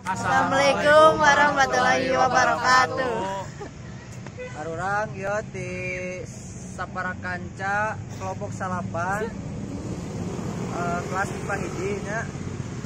Assalamualaikum warahmatullahi wabarakatuh. Arurang yo di Saparakanca kelompok salapan kelas IPA hiji nya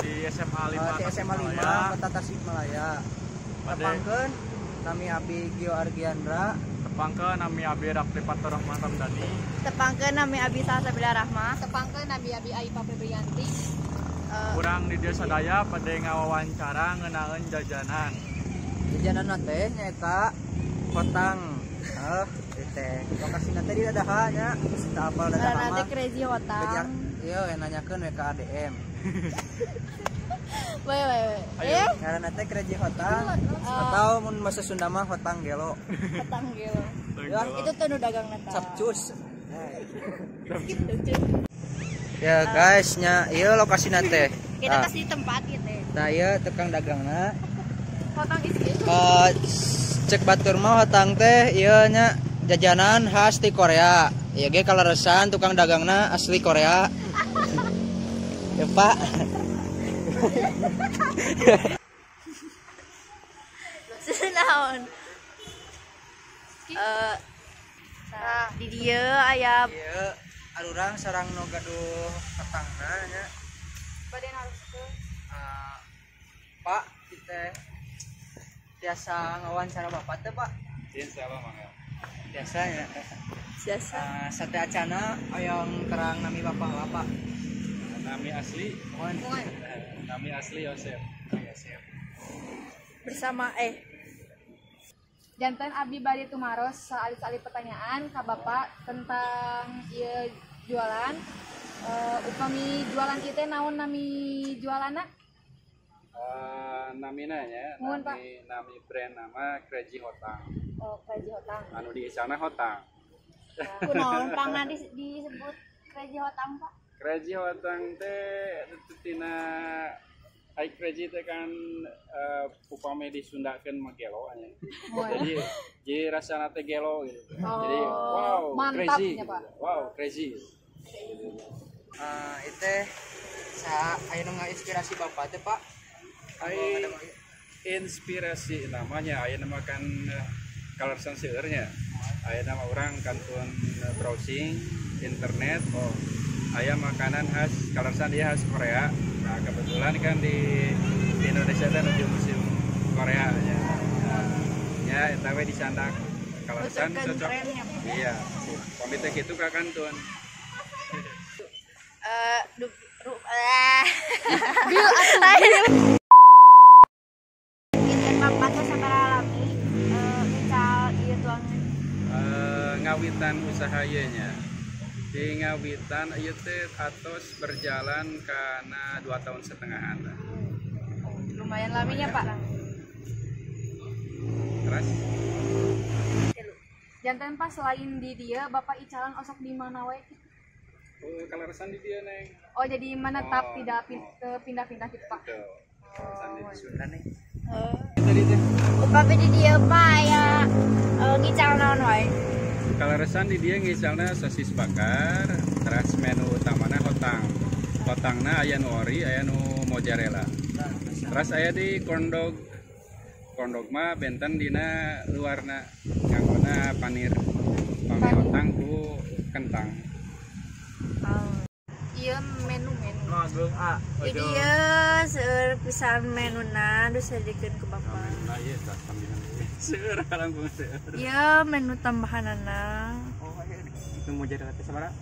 di SMA 5 di SMA 5 Kota Tasikmalaya. Tepangkeun nami Abi Gio Argiandra, tepangkeun nami Abi Rakripator Rahman Ramdhani, Tepangkeun nami Abi Salsabila Rahma, Tepangkeun nami Abi Aipa Febrianti. kurang di desa sadaya pada ngawawancara ngeunaan jajanan. Jajanan teh nyaeta hotang. Teh lokasi nanti di dadaha nya kita apal dadaha mah. nanti Crazy Hotang. Iya, nanyakeun we ka ADM. Weh. Karena teh Crazy Hotang atau mun bahasa Sunda mah hotang gelo. Hotang gelo. Ya, Itu tuh nu dagang nata. Capcus. Ya guys, nya ieu lokasi nate. Kita kasih tempat gitu. Nah, ieu tukang dagangna. Hotang isi. Cek batur mah hotang teh ieu nya jajanan khas di Korea. Ieu ge kaleresan tukang dagangna asli Korea. Ya, Pak. Naon? Di dieu aya Ieu arurang sareng nu gaduh hotangna nya. badan harus ke Pak, kita biasa ngawancara Bapak teh, Pak. Insya Allah mangga. Biasanya. biasa. Sate acana yang terang nami Bapak. Nami asli, Mohon. nami asli Yosef. Ya, siap. Bersama Janten Abi bari tumaros soal-soal pertanyaan ka Bapak tentang ieu jualan. Upami jualan ieu teh naon nami jualanna? Namina nya, Mohon, Pak. nami brand nama Crazy Hotang. Oh, Crazy Hotang. Anu diisana Hotang. kunaon pangna disebut Crazy Hotang, Pak? Crazy Hotang teh tina ai crazy teh kan upami disundakeun mah gelo nya. Jadi rasana teh gelo gitu. Jadi wow, mantap crazy. nya, Pak. Wow, crazy. Itu ayo inspirasi Bapak teh, Pak. Ai inspirasi namanya aya nama kan kaleresan seueurnya. Aya nama orang kantun browsing internet, aya makanan khas kaleresan dia khas Korea. Nah, kebetulan kan di Indonesia kan ada musim Korea nya. Ya, eta we disandak kaleresan cocok. Iya. Komite kitu ka kantun. Ngawitan usaha ieu nya. Di ngawitan ieu teh atos berjalan kana 2 tahun setengahan. Lumayan laminya, Pak. Terus Janten pas selain di dia Bapak icalan osok di mana wae? kaleresan di dia neng. Oh, jadi menetap tidak pindah-pindah gitu, Pak. Tuh. Kaleresan di Sunda neng. Tadi teh. Upami di dieu mah aya ngical naon wae? Kaleresan di dia misalnya sosis bakar, terus menu utamanya hotang. Hotangna aya nu ori, aya nu mozzarella. Terus aya di corn dog. Corn dog mah benten dina luarna nganggona panir. Pami hotang ku kentang. Iya menu-menu. Agung A. Di dieu seueur pisan menuna disajikeun ku Bapak. Nah, iya tah sambilan. Seueur langkung seueur. Ieu menu tambahanana. Oh, itu mozzarella teh sabaraha?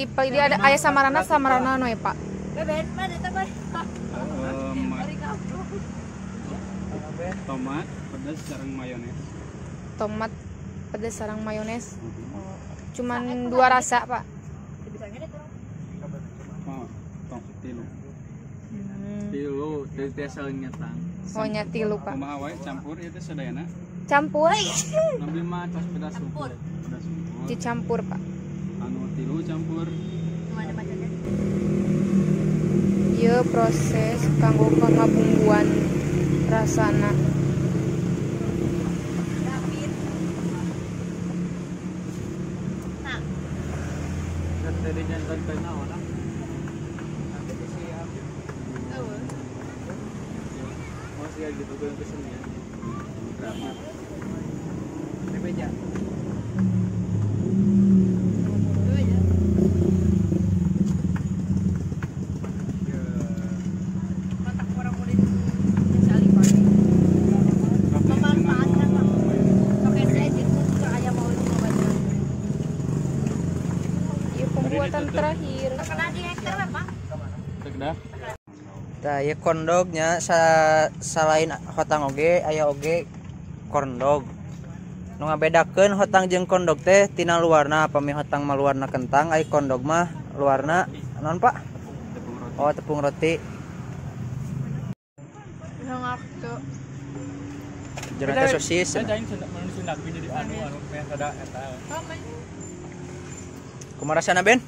di ada ayah samarana no ya Pak. Beben mana teman? Tomat pedas sareng mayones. Tomat pedas sarang mayones. Oh, cuman 2 rasa Pak. Oh, tong tilu. Hmm. Tilu teh nyetang. Oh nyati lupa. Kumaha wae campur ieu teh sadayana. Campur. Nabi mah tos pedas campur. Pedas campur. Dicampur Pak. Anu tilu campur. Mana macamnya? Ieu proses kanggo pangabungguan rasana. David. Nah, Dan tadi jantan teh naon ah? Nanti disiap. eueuh. Oh sia gitu goyang kesenian. Drama. Bebeja. Eueuh ya. Kontak orang murid sekali Pak. Memanfaatkan pakai saya itu ke ayam mau banyak. Ieu pembuatan terakhir. Terkena di hektar apa? Tek dah. Tah ieu kondognya selain hotang oge aya oge kondog. Nu ngabedakeun hotang jeung kondog teh tina luarna, pami hotang mah luarna kentang, ai kondog mah luarna naon Pak? Tepung roti. Oh, tepung roti. Hangap tuh. Jeung teh sosis. Saya aing sundak jadi anu pengen sada eta. Kumaha rasana Ben?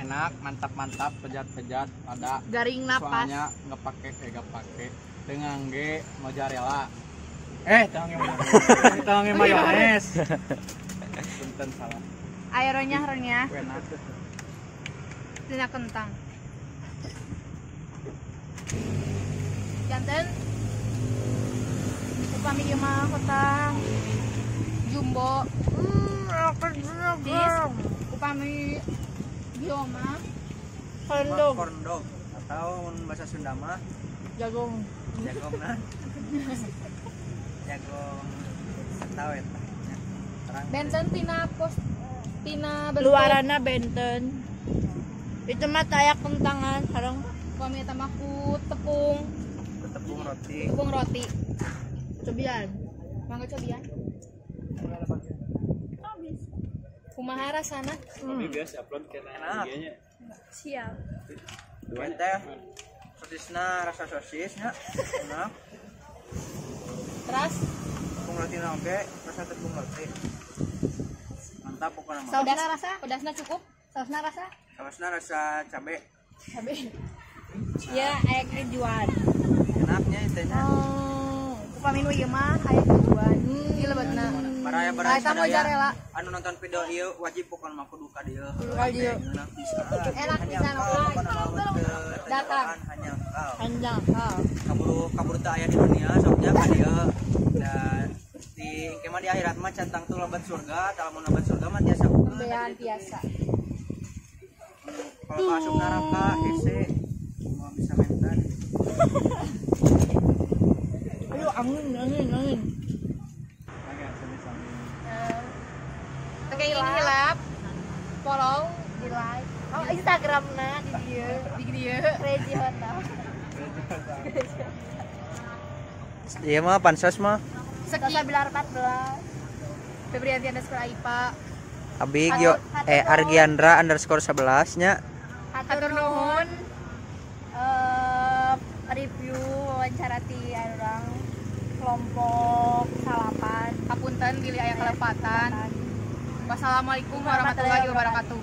Enak, mantap, pejat, ada Garing napas. soalnya nggak pakai dengan ge mozzarella. Tangan mayones. Punten salah. Air renyah-renyah Enak. dina kentang. Janten upami ieu mah hotang jumbo. Dis upami ieu mah Kondog atau mun bahasa Sunda mah jagung. jagongna. Jagong tahu eta. Terang. Benten tina bentuk Luaranna benten. Itu mah tayak kentangan sareng upami eta mah ku tepung Tepung roti. cobian. mangga cobian. Kumaha rasana? Tapi biasa upload ke Enak. IG-nya. Siap. Dua teh sosisna rasa sosisnya enak. Terus Tepung roti oge rasa tepung roti. Mantap pokoknya mah. Sausna rasa? pedasna cukup? Sausna rasa? Sausna rasa cabe. Cabe. Ya, aya kejuan. Enaknya itu nya. Oh, upami nu ieu mah aya tujuan. Ieu lebatna. Baraya-baraya Eta mozzarella. anu nonton video ieu wajib pokona mah kudu ka dieu. Ka dieu. Enak pisan. Enak pisan, datang. Hanya engkau. Panjang. Kaburu teu aya di dunia soknya ka dieu. Dan di engke mah di akhirat mah cantang tuh lobat surga, tah lamun lobat surga mah tiasa Bean biasa. kalau masuk neraka hese mau bisa mentan. Aduh, angin. Oke, ini hilap. Follow, Di like. Oh, Instagramna di dieu. di dieu. Crazy Hotel. Iya mah pansos mah. Seki Bilar 14. Febrianti _Aipa. Abi Argiandra _11 nya. Hatur nuhun. Review wawancara ti orang kelompok salapan. Hapunten bilih aya kalepatan. Wassalamualaikum warahmatullahi wabarakatuh.